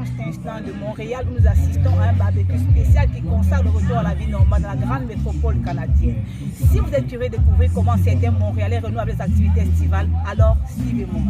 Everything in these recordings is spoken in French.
Kaohsteinstein de Montréal où nous assistons à un barbecue spécial qui consacre le retour à la vie normale dans la grande métropole canadienne. Si vous êtes curieux de découvrir comment certains Montréalais renouent avec les activités estivales, alors suivez-moi.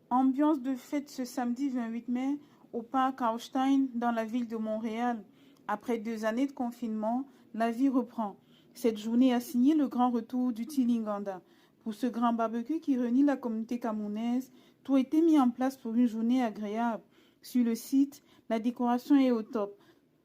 Ambiance de fête ce samedi 28 mai au parc Kaohstein dans la ville de Montréal. Après 2 années de confinement, la vie reprend. Cette journée a signé le grand retour du Tilinganda. Pour ce grand barbecue qui réunit la communauté camerounaise, tout a été mis en place pour une journée agréable. Sur le site, la décoration est au top.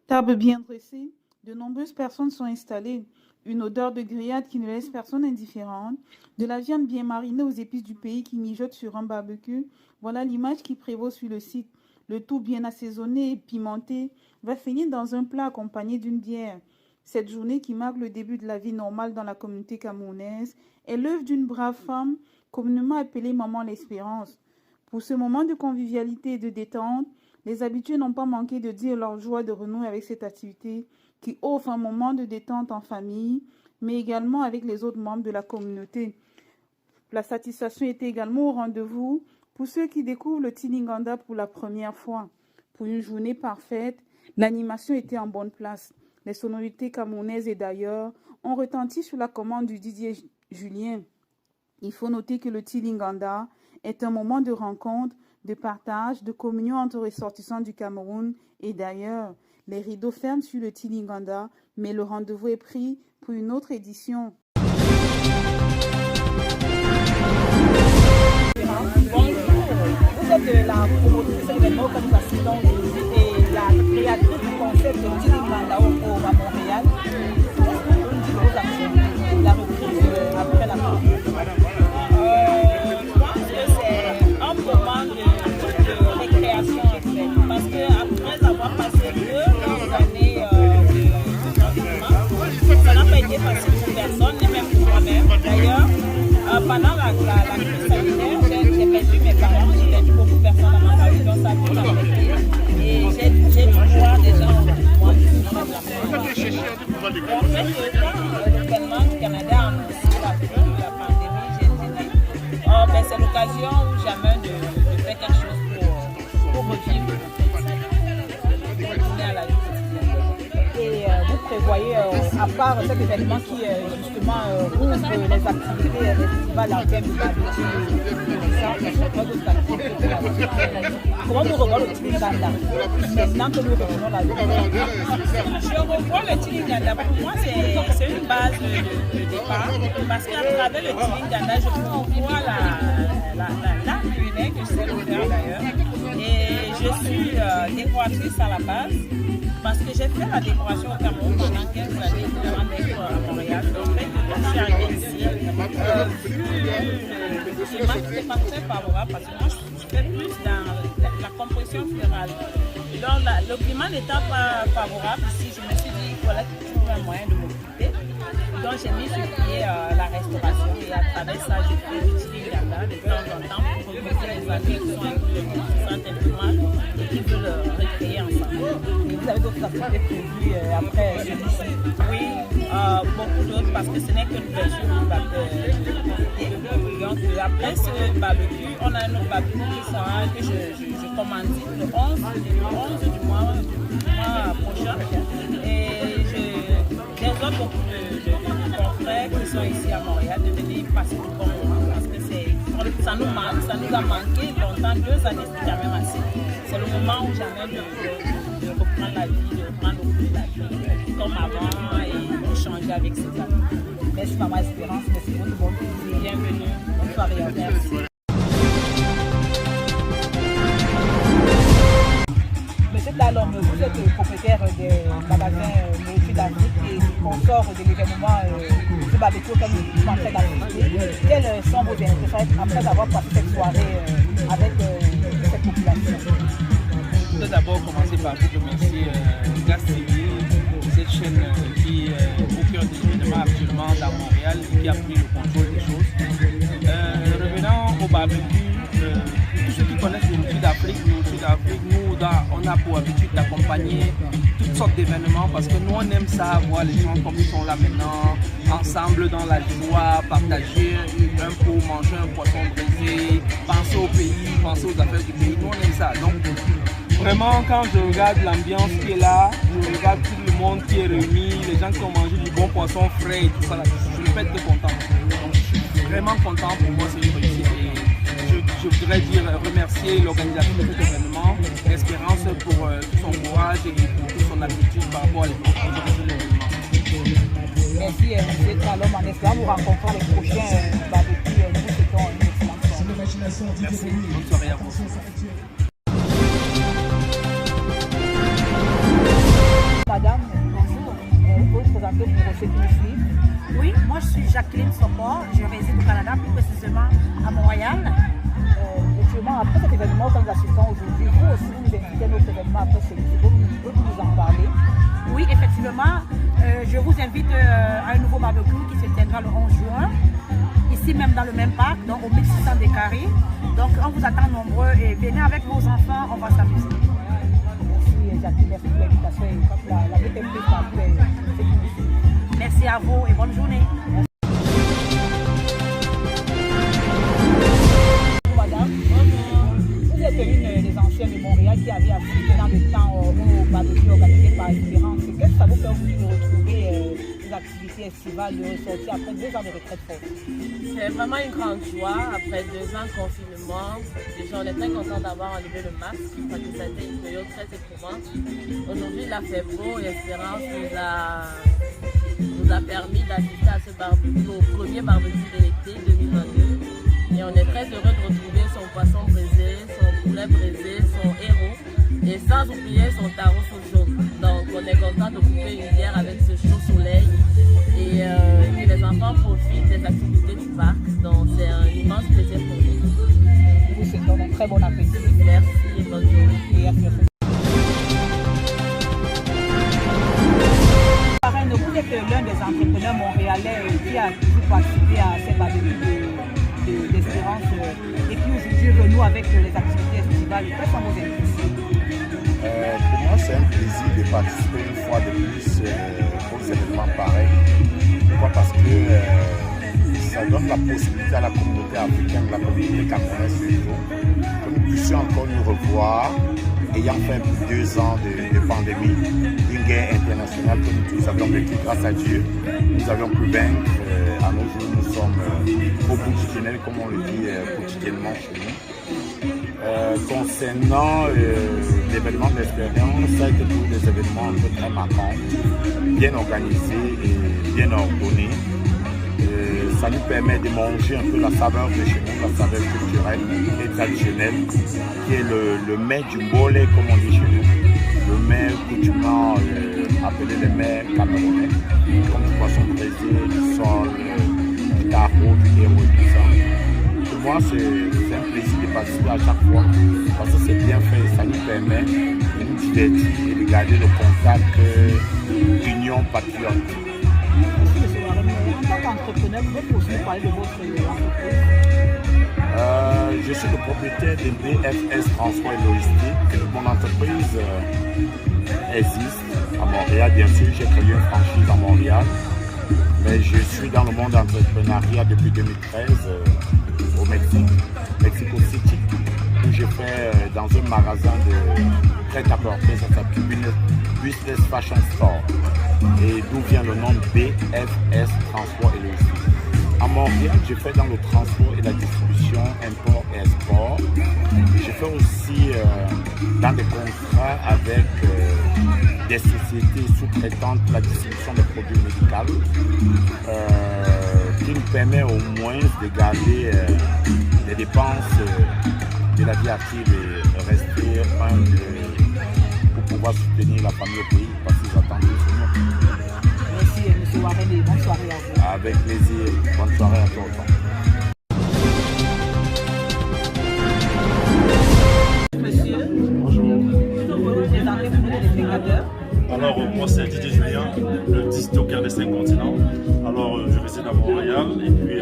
Table bien dressée, de nombreuses personnes sont installées. Une odeur de grillade qui ne laisse personne indifférente. De la viande bien marinée aux épices du pays qui mijote sur un barbecue. Voilà l'image qui prévaut sur le site. Le tout bien assaisonné et pimenté va finir dans un plat accompagné d'une bière. Cette journée qui marque le début de la vie normale dans la communauté camerounaise est l'œuvre d'une brave femme, communément appelée Maman l'Espérance. Pour ce moment de convivialité et de détente, les habitués n'ont pas manqué de dire leur joie de renouer avec cette activité qui offre un moment de détente en famille, mais également avec les autres membres de la communauté. La satisfaction était également au rendez-vous pour ceux qui découvrent le Tilinganda pour la première fois. Pour une journée parfaite, l'animation était en bonne place. Les sonorités camerounaises et d'ailleurs ont retenti sur la commande du Didier Julien. Il faut noter que le Tilinganda est un moment de rencontre, de partage, de communion entre ressortissants du Cameroun et d'ailleurs. Les rideaux ferment sur le Tilinganda, mais le rendez-vous est pris pour une autre édition. Bonjour, vous êtes la promotrice de l'événement que nous assistons et la créatrice du concept de Tilinganda à Montréal. Qu'est-ce que vous dites de vos actions, la reprise après la pandémie? Je pense que c'est un moment de récréation en fait, parce qu'après avoir passé 2 années de confinement, ça n'a pas été facile pour personne, ni même pour moi-même. D'ailleurs, pendant la crise sanitaire, j'ai perdu mes parents, j'ai perdu beaucoup de personnes dans ma famille, donc ça a tout affecté. Et j'ai dû voir des gens moi. En fait, le gouvernement du Canada a annoncé la fin de la pandémie, j'ai dit, c'est l'occasion ou jamais de faire quelque chose pour revivre, retourner à la vie quotidienne. Et vous prévoyez, à part cet événement qui justement ouvre les activités estivales en termes de comment vous revoyez le Tilinganda maintenant que nous revenons la vie? Je revois le Tilinganda. Pour moi, c'est une base de départ parce qu'à travers le Tilinganda, je peux voir l'art culinaire que je sais faire d'ailleurs. Et je suis décoratrice à la base parce que j'ai fait la décoration au Cameroun pendant 15 années avant d'être à Montréal. Donc, dès que je suis arrivée ici, le climat n'était pas très favorable parce que moi, je fais plus dans la composition florale. Donc, le climat n'étant pas favorable ici, je me suis dit qu'il fallait trouver un moyen de m'occuper. Donc, j'ai mis sur pied la restauration et à travers ça, je fais du Tilinganda de temps en temps pour recruter les amis qui sont un peu qui sentent un peu mal et qui veulent recréer ensemble. Et vous avez d'autres activités prévues après celui-ci? Oui, beaucoup d'autres parce que ce n'est que l'ouverture du barbecue. Donc, après ce barbecue, on a un autre barbecue que je commandite le 11 du mois prochain. Et j'ai beaucoup de confrères qui sont ici à Montréal de venir passer du bon moment parce que ça nous manque, ça nous a manqué longtemps, 2 années c'est quand même assez. C'est le moment où jamais de reprendre la vie, de reprendre la vie comme avant et échanger avec ses amis. Merci Maman Espérance, merci beaucoup, bon plaisir. Bienvenue. Bonne soirée, merci. Monsieur Dalom, vous êtes propriétaire des magasins Nourriture d'Afrique et sponsor de l'événement de barbecue comme vous pensez d'activité. Quelles sont vos impressions après avoir passé cette soirée avec cette population? Je voudrais d'abord commencer par vous remercier Gas TV, cette chaîne qui est au cœur des événements actuellement dans Montréal et qui a pris le contrôle des choses. Revenant au barbecue, tous ceux qui connaissent le Sud-Afrique, nous, on a pour habitude d'accompagner toutes sortes d'événements parce que nous on aime ça, voir les gens comme ils sont là maintenant, ensemble dans la joie, partager un pot, manger un poisson brisé, penser au pays, penser aux affaires du pays, nous on aime ça. Donc Vraiment, quand je regarde l'ambiance qui est là, je regarde tout le monde qui est réuni, les gens qui ont mangé du bon poisson frais et tout ça, là, je ne peux être que content. Donc, je suis vraiment content. Pour moi, c'est une réussite. Et je voudrais dire remercier l'organisation de cet événement, Espérance pour tout son courage et pour toute son attitude par rapport à l'organisation de l'événement. Merci, M. Talom, en espérant vous rencontrer les prochains barbecues. Nous souhaitons une excellente soirée. Merci, bonne soirée à vous. Madame, bonjour. Vous pouvez vous présenter pour ceux qui nous suivent? Oui, moi je suis Jacqueline Sopor, je réside au Canada, plus précisément à Montréal. Effectivement, après cet événement que nous assistons aujourd'hui, vous aussi vous nous invitez à notre événement après celui-ci. Vous pouvez nous en parler? Oui, effectivement, je vous invite à un nouveau barbecue qui se tiendra le 11 juin, ici même dans le même parc, donc au 1600 des Carrés. Donc on vous attend nombreux et venez avec vos enfants, on va s'amuser. Merci Jacqueline, merci pour l'invitation et la bête est prise par tous ceux qui nous suivent. Merci à vous et bonne journée. Madame, vous êtes une des anciennes de Montréal qui avait assisté dans le temps au barbecue organisé par Espérance. Qu'est-ce que ça vous fait aussi de retrouver les activités estivales, de ressortir après 2 ans de retraite forte? C'est vraiment une grande joie après 2 ans de confinement. Déjà, on est très content d'avoir enlevé le masque parce que ça a été une période très éprouvante. Aujourd'hui, il a fait beau et Espérance nous a permis d'assister à ce barbecue, au premier barbecue de l'été 2022. Et on est très heureux de retrouver son poisson braisé, son poulet braisé, son héros et sans oublier son taro chaud. Donc on est content de couper une bière avec ce chaud soleil et que les enfants profitent des activités du parc. Donc c'est un immense plaisir pour nous. Vous souhaitons un très bon appétit. Merci et bonne journée. Et à bientôt. Vous êtes l'un des entrepreneurs montréalais qui a toujours participé à ces barbecues d'Espérance et qui aujourd'hui renoue avec les activités estivales. Quelles sont vos impressions? Pour moi, c'est un plaisir de participer une fois de plus aux événements pareils. Pourquoi? Parce que ça donne la possibilité à la communauté africaine, la communauté camerounaise surtout, que nous puissions encore nous revoir, ayant fait 2 ans de pandémie, une guerre internationale que nous tous avions vécu grâce à Dieu. Nous avions pu vaincre. À nos jours, nous sommes au bout du tunnel, comme on le dit quotidiennement chez nous. Concernant l'événement d'Espérance, ça a été tous des événements un peu très marquants, bien organisés et bien ordonnés. Ça nous permet de manger un peu la saveur de chez nous, la saveur culturelle et traditionnelle, qui est le mets du Mbolé, comme on dit chez nous. Le mets coutumement appelé le mets camerounais, comme du poisson braisé, du sol, du taro, du héros et tout ça. Pour moi, c'est un plaisir de participer à chaque fois, parce que c'est bien fait, ça nous permet de nous divertir et de garder le contact d'union patriotique. En tant qu'entrepreneur, vous pouvez aussi nous parler de votre entreprise? Je suis le propriétaire de BFS Transport et Logistique. Mon entreprise existe à Montréal, bien sûr. J'ai créé une franchise à Montréal. Mais je suis dans le monde d'entrepreneuriat depuis 2013 au Mexique, Mexico City, où j'ai fait dans un magasin de prêt-à-porter, ça s'appelle Business Fashion Store. Et d'où vient le nom BFS Transport et Logistique. À Montréal, j'ai fait dans le transport et la distribution, import et export. J'ai fait aussi dans des contrats avec des sociétés sous-traitantes de la distribution des produits médicaux, qui nous permet au moins de garder les dépenses de la vie active et rester humble pour pouvoir soutenir la famille au pays parce qu'ils attendent plus de nous. Merci M. Warren et bonne soirée à vous. Avec plaisir, bonne soirée à toi. Monsieur, bonjour. vous pouvez vous présenter pour nous les spectateurs? Alors, moi c'est Didier Julien, le disjockey des 5 continents. Alors, je réside à Montréal et puis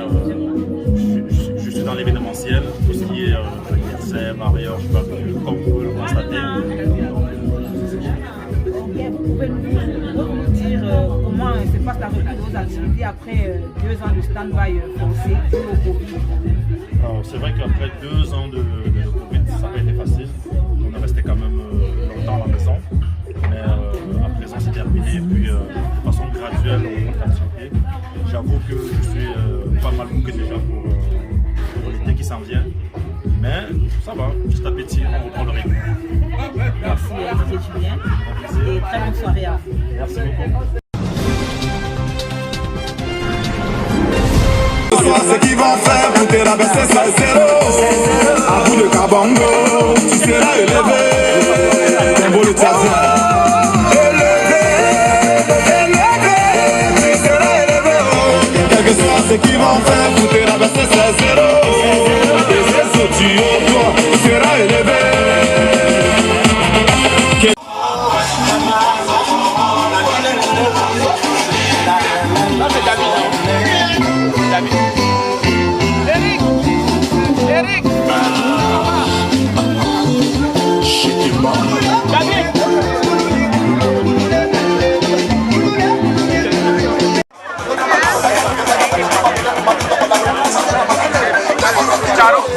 je suis dans l'événementiel, tout ce qui est anniversaire, mariage, barbecue, comme vous pouvez le constater. Vous pouvez nous dire comment se passe la reprise de vos activités après 2 ans de stand-by forcé au Covid? Alors, c'est vrai qu'après 2 ans de Covid, ça n'a pas été facile. On est resté quand même Ça va, petit à petit, on reprend le rythme. Merci Didier Julien et très bonne soirée à vous. Merci beaucoup. Ce qu'ils vont faire pour te rabaisser, ça zéro. À bout de Kabongo, tu seras élevé. Un beau le tchadien. Élevé, tu seras élevé. Quel que soit ce qu'ils vont faire pour te rabaisser, ça zéro. Et ces autres, tu seras élevé.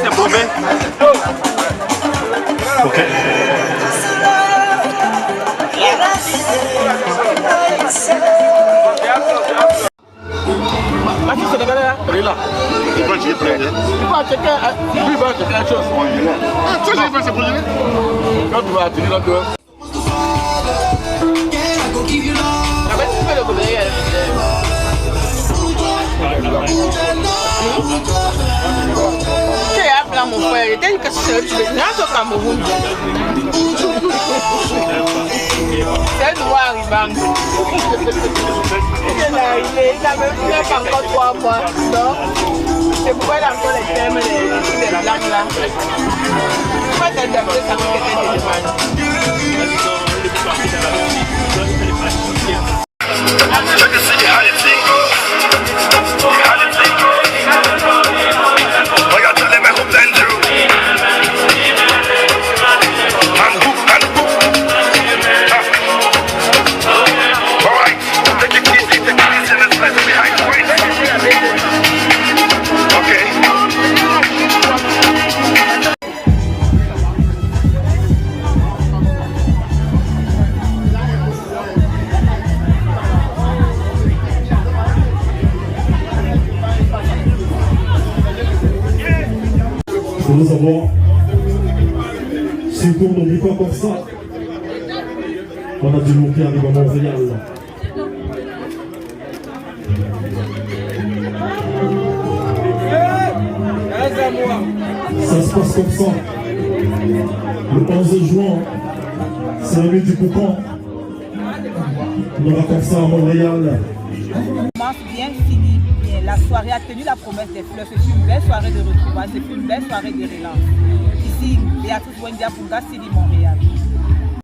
C'est bon, mais... Ok. Elle est là. Pourquoi tu es prêt? Tu vas checker. Lui va checker quelque chose. Ah, tu sais, c'est pour lui. Quand tu vas atterrir là, tu vois. Mon frère, il était que c'est au Cameroun. C'est noir arrivant. Il a même fait encore 3 mois. Donc, c'est pourquoi il a encore les thèmes, les blancs là. Pourquoi tu as fait ça pour que tu aies des demandes? Nous avons, surtout on n'oublie pas comme ça, on a du lourd qui arrive à Montréal. Ça se passe comme ça. Le 11 juin, c'est la nuit du Poucan. On aura comme ça à Montréal. Bien fini, bien. La soirée a tenu la promesse des fleurs. C'est une belle soirée de retrouvailles, c'est une belle soirée de relance. Ici, Béatrice Wendia pour Gastili Montréal.